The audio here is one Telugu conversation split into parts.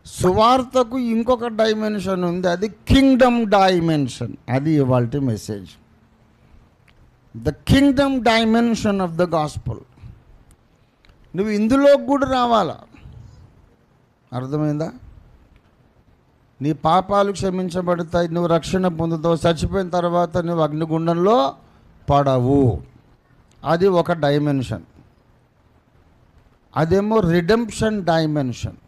సువార్తకు ఇంకొక డైమెన్షన్ ఉంది, అది కింగ్డమ్ డైమెన్షన్. అది ఇవాల్టి message, the Kingdom dimension of the gospel. నువ్వు ఇందులో కూడా రావాలా, అర్థమైందా? నీ పాపాలు క్షమించబడతాయి, నువ్వు రక్షణ పొందుతావు, చచ్చిపోయిన తర్వాత నువ్వు అగ్నిగుండంలో పడవు. అది ఒక డైమెన్షన్. అదేమో రిడెంప్షన్ డైమెన్షన్.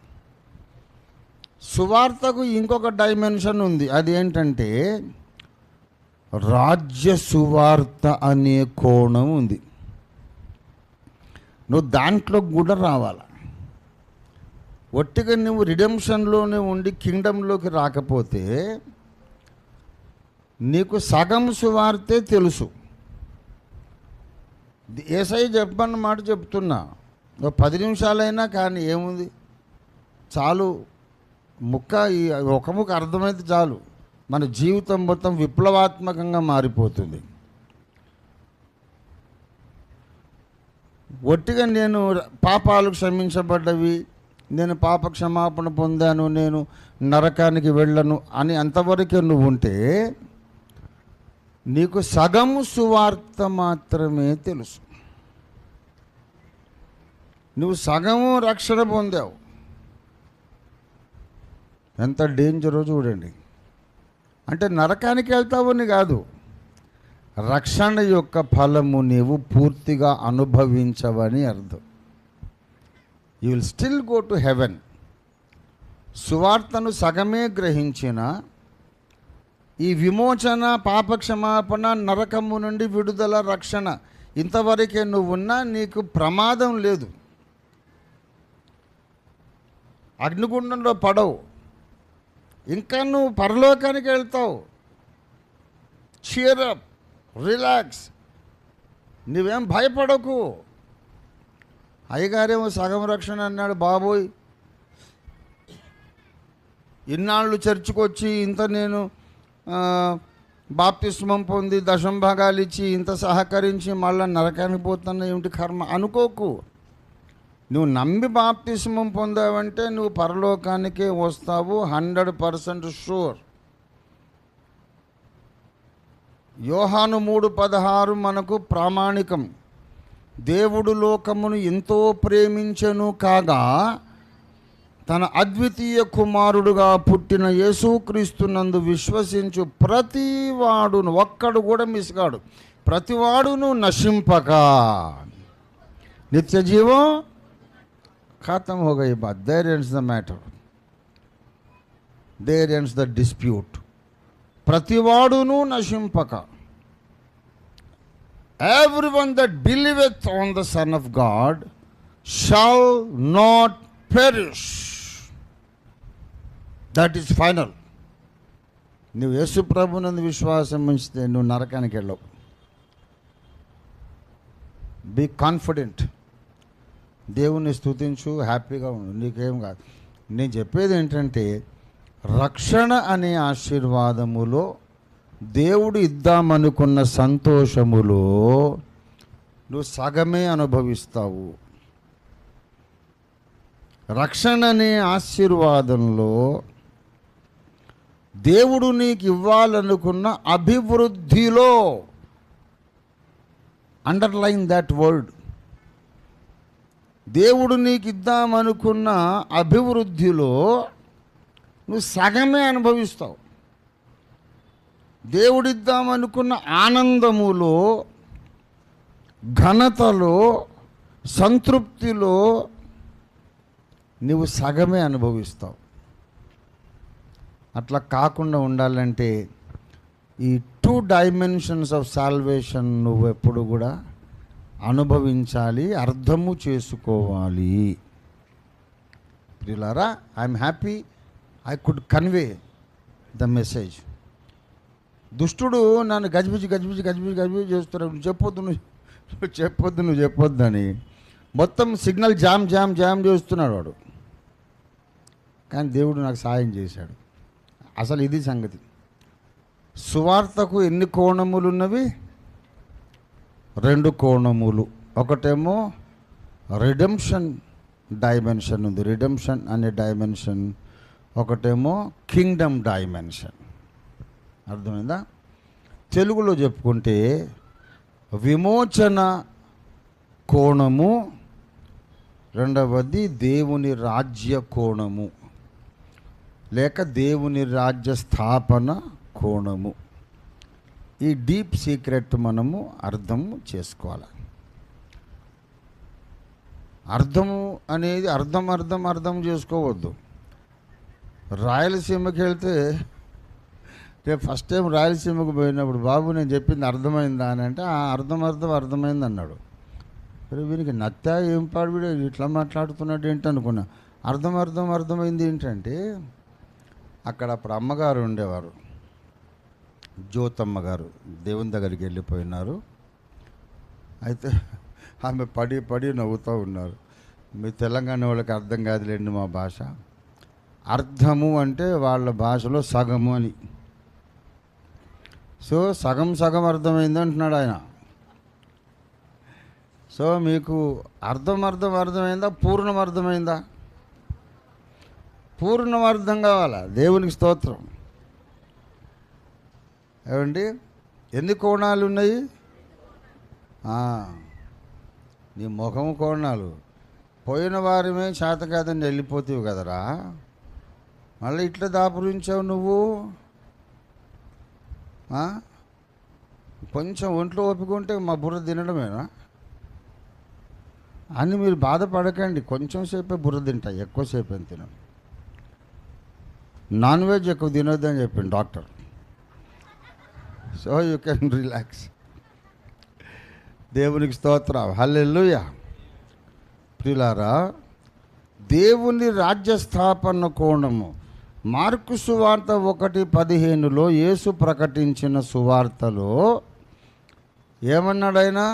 సువార్తకు ఇంకొక డైమెన్షన్ ఉంది, అది ఏంటంటే రాజ్య సువార్త అనే కోణం ఉంది. నువ్వు దాంట్లో కూడా రావాలి. ఒట్టిగా నువ్వు రిడెంప్షన్లోనే ఉండి కింగ్డంలోకి రాకపోతే నీకు సగం సువార్తే తెలుసు. యేసయ్య చెప్పన్న మాట చెప్తున్నా, 10 నిమిషాలైనా కానీ ఏముంది, చాలు ఒక ముక్క అర్థమైతే చాలు, మన జీవితం మొత్తం విప్లవాత్మకంగా మారిపోతుంది. ఒట్టిగా నేను పాపాలు క్షమించబడ్డవి, నేను పాప క్షమాపణ పొందాను, నేను నరకానికి వెళ్ళను అని అంతవరకే నువ్వు ఉంటే నీకు సగము సువార్త మాత్రమే తెలుసు. నువ్వు సగము రక్షణ పొందావు, ఎంత డేంజరో చూడండి. అంటే నరకానికి వెళ్తావని కాదు, రక్షణ యొక్క ఫలము నీవు పూర్తిగా అనుభవించవని అర్థం. You will still go to heaven. సువార్తను సగమే గ్రహించిన ఈ విమోచన, పాపక్షమాపణ, నరకము నుండి విడుదల, రక్షణ ఇంతవరకే నువ్వు ఉన్నా నీకు ప్రమాదం లేదు. అగ్నిగుండంలో పడవు, ఇంకా నువ్వు పరలోకానికి వెళ్తావు. చీర్ అప్, రిలాక్స్, నువ్వేం భయపడకు. అయ్యగారేమో సగం రక్షణ అన్నాడు, బాబోయ్ ఇన్నాళ్ళు చర్చికి వచ్చి ఇంత నేను బాప్తిస్మం పొంది దశంభాగాలు ఇచ్చి ఇంత సహకరించి మళ్ళీ నరకానికి పోతున్నా ఏమిటి కర్మ అనుకోకు. నువ్వు నమ్మి బాప్తిస్మం పొందావంటే నువ్వు పరలోకానికే వస్తావు, 100% షూర్. యోహాను 3:16 మనకు ప్రామాణికం. దేవుడు లోకమును ఎంతో ప్రేమించెను కాగా తన అద్వితీయ కుమారుడుగా పుట్టిన యేసుక్రీస్తునందు విశ్వసించు ప్రతివాడును, ఒక్కడు కూడా మిస్ కాడు, ప్రతివాడును నశింపక నిత్య జీవం ఖతం హో గయి బాత్. There ends the matter, there ends the dispute. ప్రతివాడును నశింపక, everyone that believeth on the Son of God shall not perish. That is final. నువ్వు యేసు ప్రభునందు విశ్వాసం ఉంచితే నువ్వు నరకానికి వెళ్ళవు. బీ కాన్ఫిడెంట్, దేవుణ్ణి స్తుతించు, హ్యాపీగా ఉండు, నీకేం కాదు. నేను చెప్పేది ఏంటంటే రక్షణ అనే ఆశీర్వాదములో దేవుడు ఇద్దామనుకున్న సంతోషములో నువ్వు సగమే అనుభవిస్తావు. రక్షణ అనే ఆశీర్వాదంలో దేవుడు నీకు ఇవ్వాలనుకున్న అభివృద్ధిలో, అండర్లైన్ దట్ వర్డ్, దేవుడు నీకు ఇద్దామనుకున్న అభివృద్ధిలో నువ్వు సగమే అనుభవిస్తావు. దేవుడిద్దామనుకున్న ఆనందములో, ఘనతలో, సంతృప్తిలో నువ్వు సగమే అనుభవిస్తావు. అట్లా కాకుండా ఉండాలంటే ఈ 2 డైమెన్షన్స్ ఆఫ్ సాల్వేషన్ నువ్వు ఎప్పుడు కూడా అనుభవించాలి, అర్థము చేసుకోవాలి. ప్రియులారా, I'm happy I could convey the message. దుష్టుడు నన్ను గజిబిజి చేస్తున్నాడు, నువ్వు చెప్పొద్దు అని మొత్తం సిగ్నల్ జామ్ చేస్తున్నాడు వాడు. కానీ దేవుడు నాకు సాయం చేశాడు. అసలు ఇది సంగతి. సువార్తకు ఎన్ని కోణములు ఉన్నవి? 2 కోణములు. ఒకటేమో రిడెంప్షన్ డైమెన్షన్ ఉంది, రిడెంప్షన్ అనే డైమెన్షన్. ఒకటేమో కింగ్డమ్ డైమెన్షన్. అర్థమైందా? తెలుగులో చెప్పుకుంటే విమోచన కోణము, రెండవది దేవుని రాజ్య కోణము లేక దేవుని రాజ్య స్థాపన కోణము. ఈ డీప్ సీక్రెట్ మనము అర్థం చేసుకోవాలి. అర్థము అనేది అర్థం చేసుకోవద్దు. రాయలసీమకి వెళ్తే, రేపు ఫస్ట్ టైం రాయలసీమకు పోయినప్పుడు, బాబు నేను చెప్పింది అర్థమైందా అని అంటే, అర్థమైంది అన్నాడు. మరి వీనికి నత్తా ఏం పాడు వీడు ఇట్లా మాట్లాడుతున్నాడు ఏంటి అనుకున్నా. అర్థమైంది ఏంటంటే, అక్కడ అప్పుడు అమ్మగారు ఉండేవారు, జ్యోతమ్మ గారు, దేవుని దగ్గరికి వెళ్ళిపోయినారు. అయితే ఆమె పడి నవ్వుతూ ఉన్నారు. మీ తెలంగాణ వాళ్ళకి అర్థం కాదులేండి మా భాష. అర్థము అంటే వాళ్ళ భాషలో సగము అని. సో సగం అర్థమైంది అంటున్నాడు ఆయన. సో మీకు అర్థమైందా? పూర్ణం అర్థమైందా? పూర్ణం అర్థం కావాలా? దేవునికి స్తోత్రం. ఏమండి, ఎన్ని కోణాలు ఉన్నాయి? నీ ముఖం కోణాలు. పోయిన వారమే చేత కాదని వెళ్ళిపోతావు కదరా, మళ్ళీ ఇట్లా దాపురించావు నువ్వు. కొంచెం ఒంట్లో ఓపిక ఉంటే మా బుర్ర తినడమేనా అని మీరు బాధపడకండి. కొంచెం సేపే బుర్ర తింటా, ఎక్కువసేపు అని తినను. నాన్ వెజ్ ఎక్కువ తినొద్దని చెప్పింది doctor. So you can relax. దేవునికి స్తోత్రం. హల్లెలూయా. ప్రియులారా, దేవుని రాజ్య స్థాపన కోణము. మార్కు సువార్త 1:15 యేసు ప్రకటించిన సువార్తలో ఏమన్నాడైనా?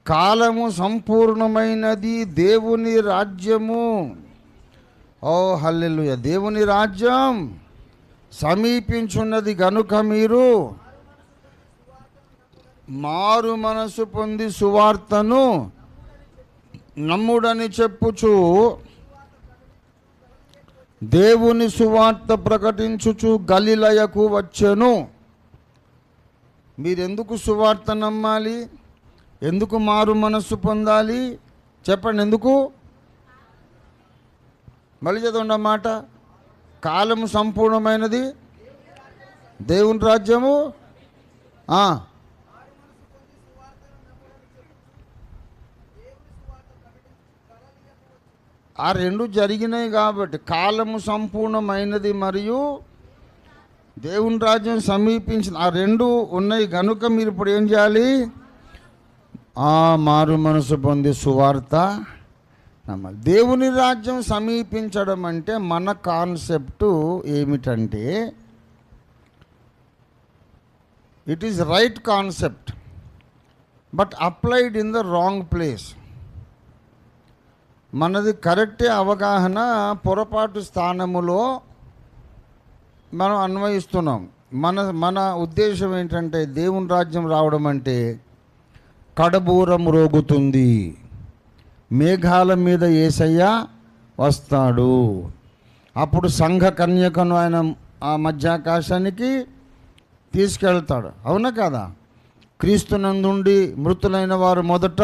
కాలము సంపూర్ణమైనది, దేవుని రాజ్యము. ఓ హల్లెలూయా. దేవుని రాజ్యం సమీపించున్నది గనుక మీరు మారు మనసు పొంది సువార్తను నమ్ముడని చెప్పుచు దేవుని సువార్త ప్రకటించుచు గలిలయకు వచ్చెను. మీరెందుకు సువార్త నమ్మాలి? ఎందుకు మారు మనస్సు పొందాలి? చెప్పండి ఎందుకు? మళ్ళీ చదవండి ఆ మాట. కాలము సంపూర్ణమైనది, దేవుని రాజ్యము. ఆ రెండు జరిగినాయి కాబట్టి, కాలము సంపూర్ణమైనది మరియు దేవుని రాజ్యం సమీపించింది, ఆ రెండు ఉన్నాయి కనుక మీరు ఇప్పుడు ఏం చేయాలి? మారు మనసు పొంది సువార్త నమ్మాలి. దేవుని రాజ్యం సమీపించడం అంటే మన కాన్సెప్టు ఏమిటంటే, it is right concept but applied in the wrong place. మనది కరెక్టే అవగాహన, పొరపాటు స్థానములో మనం అన్వయిస్తున్నాం. మన ఉద్దేశం ఏంటంటే, దేవుని రాజ్యం రావడం అంటే కడబూరం రోగుతుంది, మేఘాల మీద యేసయ్య వస్తాడు, అప్పుడు సంఘ కన్యకను ఆయన ఆ మధ్యాకాశానికి తీసుకెళ్తాడు. అవునా కదా? క్రీస్తునందుండి మృతులైన వారు మొదట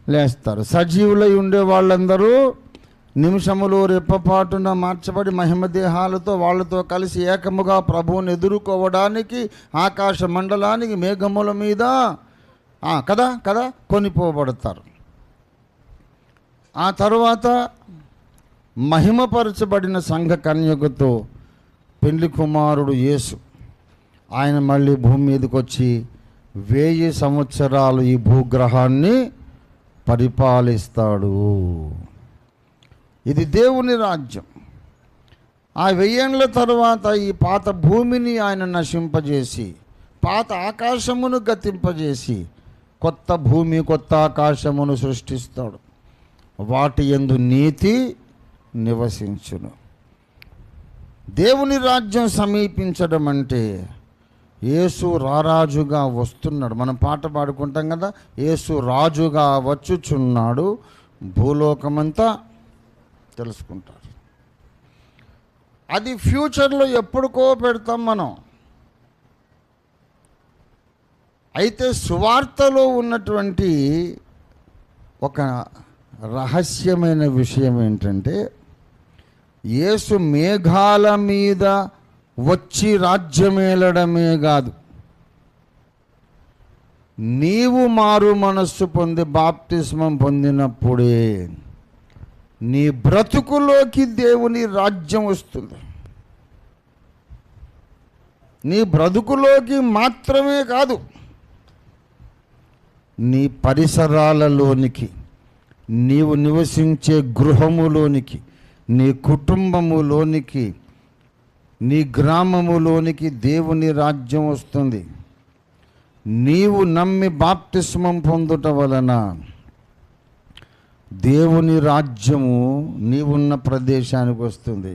లేస్తారు. సజీవులై ఉండే వాళ్ళందరూ నిమిషములో రెప్పపాటున మార్చబడి మహిమ దేహాలతో వాళ్ళతో కలిసి ఏకముగా ప్రభువుని ఎదుర్కోవడానికి ఆకాశ మండలానికి మేఘముల మీద కదా కొనిపోబడతారు. ఆ తరువాత మహిమపరచబడిన సంఘ కన్యకతో పెండ్లి కుమారుడు యేసు ఆయన మళ్ళీ భూమి మీదకి వచ్చి 1000 సంవత్సరాలు ఈ భూగ్రహాన్ని పరిపాలిస్తాడు. ఇది దేవుని రాజ్యం. ఆ 1000 ఏళ్ల తర్వాత ఈ పాత భూమిని ఆయన నశింపజేసి, పాత ఆకాశమును గతింపజేసి, కొత్త భూమి కొత్త ఆకాశమును సృష్టిస్తాడు. వాటి యందు నీతి నివసించును. దేవుని రాజ్యం సమీపించడం అంటే యేసు రారాజుగా వస్తున్నాడు. మనం పాట పాడుకుంటాం కదా, యేసు రాజుగా వచ్చుచున్నాడు, భూలోకమంతా తెలుసుకుంటారు. అది ఫ్యూచర్లో ఎప్పుడుకో పెడతాం మనం. అయితే సువార్తలో ఉన్నటువంటి ఒక రహస్యమైన విషయం ఏంటంటే, యేసు మేఘాల మీద వచ్చి రాజ్యమేలడమే కాదు, నీవు మారు మనస్సు పొంది బాప్తిస్మం పొందినప్పుడే నీ బ్రతుకులోకి దేవుని రాజ్యం వస్తుంది. నీ బ్రతుకులోకి మాత్రమే కాదు, నీ పరిసరాలలోనికి, నీవు నివసించే గృహములోనికి, నీ కుటుంబములోనికి, నీ గ్రామములోనికి దేవుని రాజ్యం వస్తుంది. నీవు నమ్మి బాప్తిస్మం పొందుట వలన దేవుని రాజ్యము నీవున్న ప్రదేశానికి వస్తుంది.